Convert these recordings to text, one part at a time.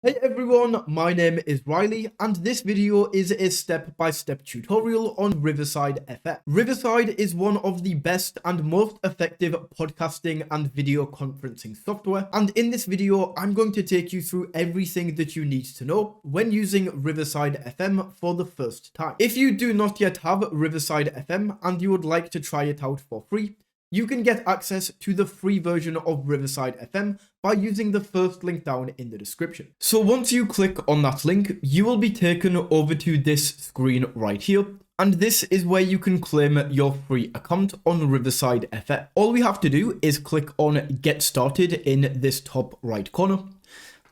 Hey everyone, my name is Riley and this video is a step-by-step tutorial on Riverside FM. Riverside is one of the best and most effective podcasting and video conferencing software, and in this video I'm going to take you through everything that you need to know when using Riverside FM for the first time. If you do not yet have Riverside FM and you would like to try it out for free, you can get access to the free version of Riverside FM by using the first link down in the description. So once you click on that link, you will be taken over to this screen right here. And this is where you can claim your free account on Riverside FM. All we have to do is click on Get Started in this top right corner.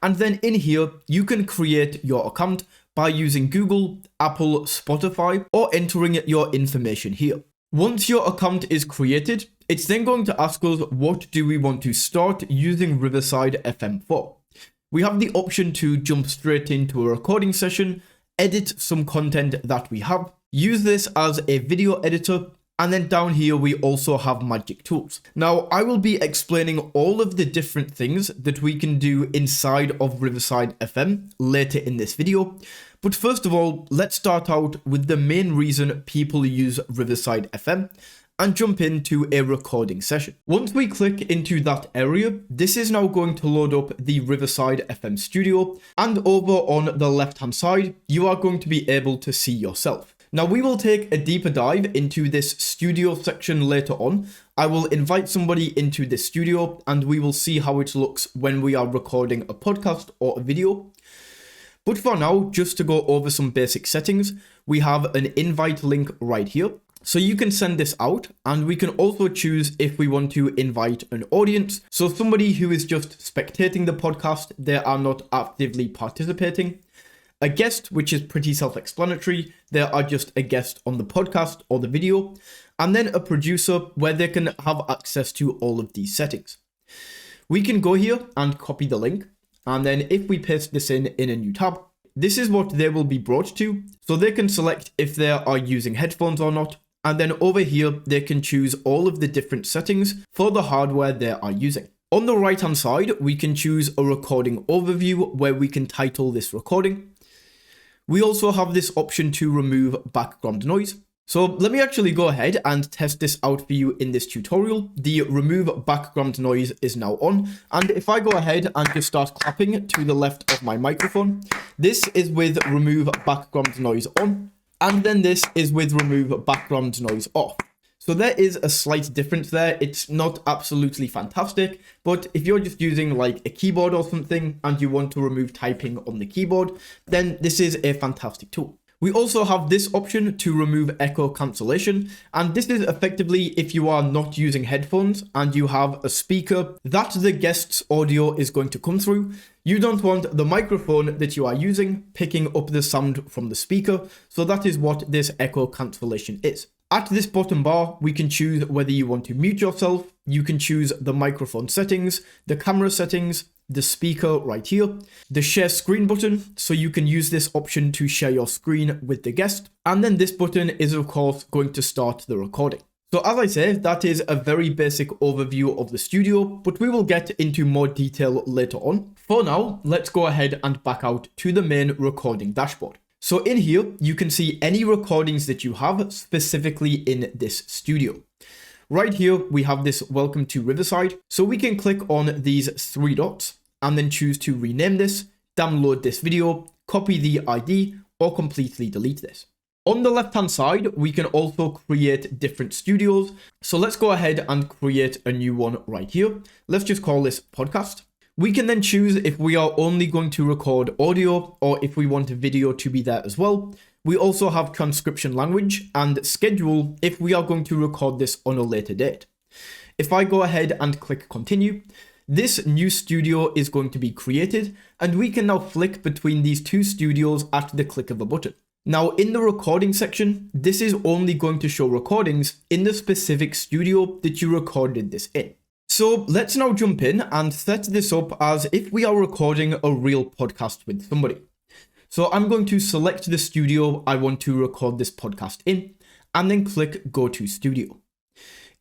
And then in here, you can create your account by using Google, Apple, Spotify, or entering your information here. Once your account is created, it's then going to ask us what do we want to start using Riverside FM for. We have the option to jump straight into a recording session, edit some content that we have, use this as a video editor, and then down here we also have magic tools. Now I will be explaining all of the different things that we can do inside of Riverside FM later in this video. But first of all, let's start out with the main reason people use Riverside FM and jump into a recording session. Once we click into that area, this is now going to load up the Riverside FM studio, and over on the left hand side, you are going to be able to see yourself. Now we will take a deeper dive into this studio section later on. I will invite somebody into this studio and we will see how it looks when we are recording a podcast or a video. But for now, just to go over some basic settings, we have an invite link right here. So you can send this out, and we can also choose if we want to invite an audience. So somebody who is just spectating the podcast, they are not actively participating. A guest, which is pretty self-explanatory, they are just a guest on the podcast or the video. And then a producer where they can have access to all of these settings. We can go here and copy the link. And then if we paste this in a new tab, this is what they will be brought to. So they can select if they are using headphones or not. And then over here, they can choose all of the different settings for the hardware they are using. On the right hand side, we can choose a recording overview where we can title this recording. We also have this option to remove background noise. So let me actually go ahead and test this out for you in this tutorial. The remove background noise is now on. And if I go ahead and just start clapping to the left of my microphone, this is with remove background noise on. And then this is with remove background noise off. So there is a slight difference there. It's not absolutely fantastic, but if you're just using like a keyboard or something and you want to remove typing on the keyboard, then this is a fantastic tool. We also have this option to remove echo cancellation, and this is effectively if you are not using headphones and you have a speaker that the guest's audio is going to come through. You don't want the microphone that you are using picking up the sound from the speaker, so that is what this echo cancellation is. At this bottom bar, we can choose whether you want to mute yourself. You can choose the microphone settings, the camera settings, the speaker right here, the share screen button, so you can use this option to share your screen with the guest. And then this button is of course going to start the recording. So as I say, that is a very basic overview of the studio, but we will get into more detail later on. For now, let's go ahead and back out to the main recording dashboard. So in here, you can see any recordings that you have specifically in this studio. Right here, we have this welcome to Riverside. So we can click on these three dots and then choose to rename this, download this video, copy the ID, or completely delete this. On the left-hand side, we can also create different studios. So let's go ahead and create a new one right here. Let's just call this podcast. We can then choose if we are only going to record audio or if we want a video to be there as well. We also have transcription language and schedule if we are going to record this on a later date. If I go ahead and click continue, this new studio is going to be created and we can now flick between these two studios at the click of a button. Now in the recording section, this is only going to show recordings in the specific studio that you recorded this in. So let's now jump in and set this up as if we are recording a real podcast with somebody. So I'm going to select the studio I want to record this podcast in and then click Go to Studio.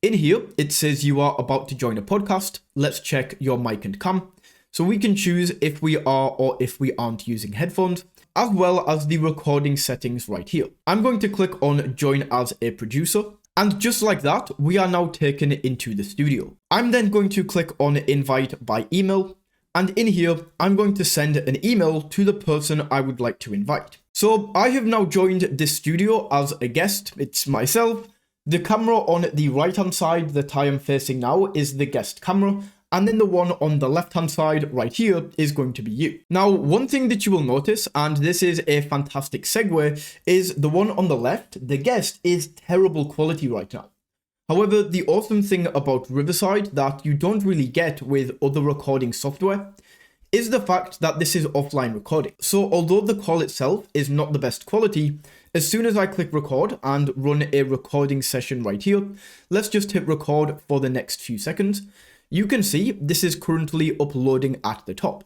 In here, it says you are about to join a podcast. Let's check your mic and cam. So we can choose if we are or if we aren't using headphones, as well as the recording settings right here. I'm going to click on join as a producer. And just like that, we are now taken into the studio. I'm then going to click on invite by email. And in here, I'm going to send an email to the person I would like to invite. So I have now joined this studio as a guest. It's myself. The camera on the right hand side that I am facing now is the guest camera. And then the one on the left hand side right here is going to be you. Now, one thing that you will notice, and this is a fantastic segue, is the one on the left, the guest, is terrible quality right now. However, the awesome thing about Riverside that you don't really get with other recording software is the fact that this is offline recording. So although the call itself is not the best quality, as soon as I click record and run a recording session right here, let's just hit record for the next few seconds. You can see this is currently uploading at the top.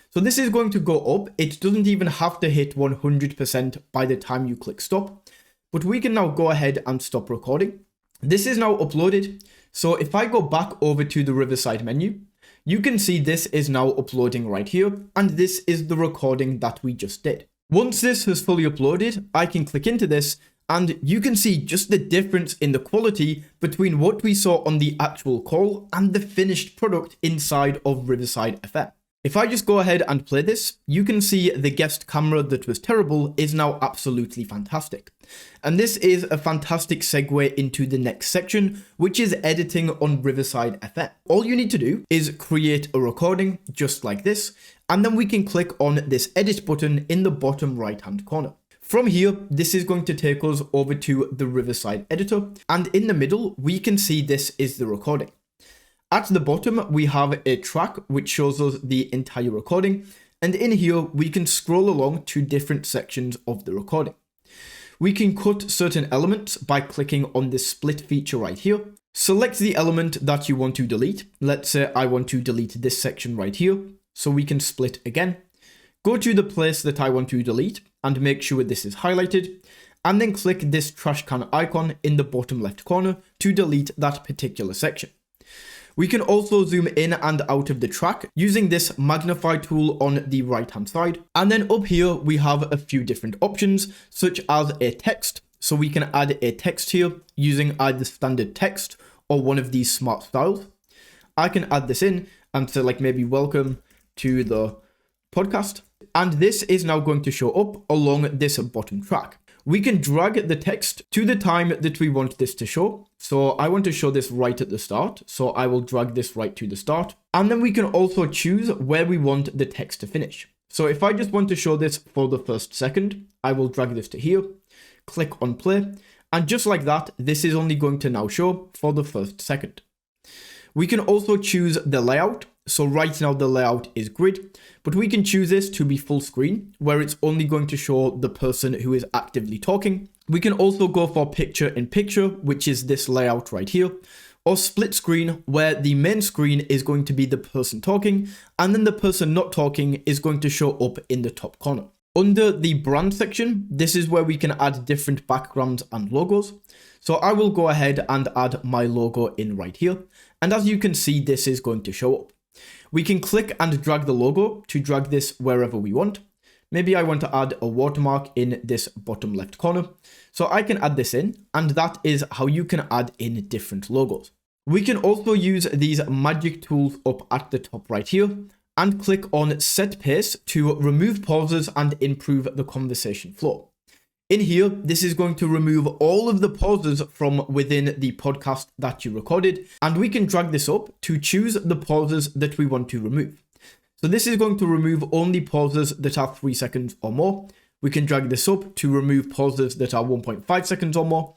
So this is going to go up. It doesn't even have to hit 100% by the time you click stop, but we can now go ahead and stop recording. This is now uploaded. So if I go back over to the Riverside menu, you can see this is now uploading right here, and this is the recording that we just did. Once this has fully uploaded, I can click into this, and you can see just the difference in the quality between what we saw on the actual call and the finished product inside of Riverside FM. If I just go ahead and play this, you can see the guest camera that was terrible is now absolutely fantastic. And this is a fantastic segue into the next section, which is editing on Riverside FM. All you need to do is create a recording just like this, and then we can click on this edit button in the bottom right hand corner. From here, this is going to take us over to the Riverside editor, and in the middle, we can see this is the recording. At the bottom, we have a track which shows us the entire recording, and in here, we can scroll along to different sections of the recording. We can cut certain elements by clicking on this split feature right here. Select the element that you want to delete. Let's say I want to delete this section right here, so we can split again. Go to the place that I want to delete and make sure this is highlighted, and then click this trash can icon in the bottom left corner to delete that particular section. We can also zoom in and out of the track using this magnify tool on the right hand side. And then up here, we have a few different options, such as a text. So we can add a text here using either standard text or one of these smart styles. I can add this in and say like maybe welcome to the podcast. And this is now going to show up along this bottom track. We can drag the text to the time that we want this to show. So I want to show this right at the start. So I will drag this right to the start. And then we can also choose where we want the text to finish. So if I just want to show this for the first second, I will drag this to here, click on play. And just like that, this is only going to now show for the first second. We can also choose the layout. So right now the layout is grid, but we can choose this to be full screen, where it's only going to show the person who is actively talking. We can also go for picture in picture, which is this layout right here, or split screen, where the main screen is going to be the person talking, and then the person not talking is going to show up in the top corner. Under the brand section, this is where we can add different backgrounds and logos. So I will go ahead and add my logo in right here. And as you can see, this is going to show up. We can click and drag the logo to drag this wherever we want. Maybe I want to add a watermark in this bottom left corner. So I can add this in, and that is how you can add in different logos. We can also use these magic tools up at the top right here and click on set pace to remove pauses and improve the conversation flow. In here, this is going to remove all of the pauses from within the podcast that you recorded, and we can drag this up to choose the pauses that we want to remove. So this is going to remove only pauses that are 3 seconds or more. We can drag this up to remove pauses that are 1.5 seconds or more.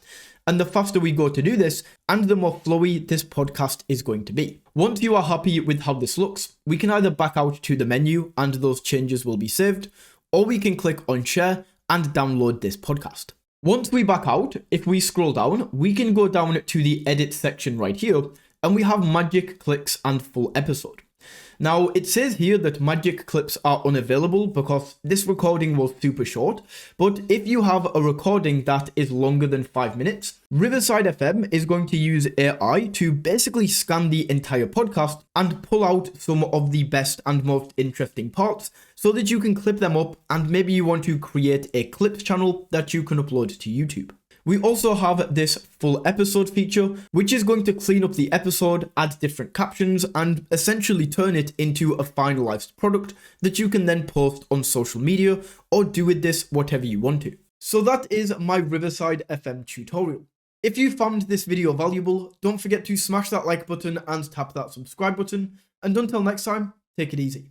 And the faster we go to do this, and the more flowy this podcast is going to be. Once you are happy with how this looks, we can either back out to the menu and those changes will be saved, or we can click on share and download this podcast. Once we back out, if we scroll down, we can go down to the edit section right here, and we have magic clicks and full episode. Now, it says here that magic clips are unavailable because this recording was super short, but if you have a recording that is longer than 5 minutes, Riverside FM is going to use AI to basically scan the entire podcast and pull out some of the best and most interesting parts so that you can clip them up, and maybe you want to create a clips channel that you can upload to YouTube. We also have this full episode feature, which is going to clean up the episode, add different captions, and essentially turn it into a finalized product that you can then post on social media or do with this whatever you want to. So that is my Riverside FM tutorial. If you found this video valuable, don't forget to smash that like button and tap that subscribe button. And until next time, take it easy.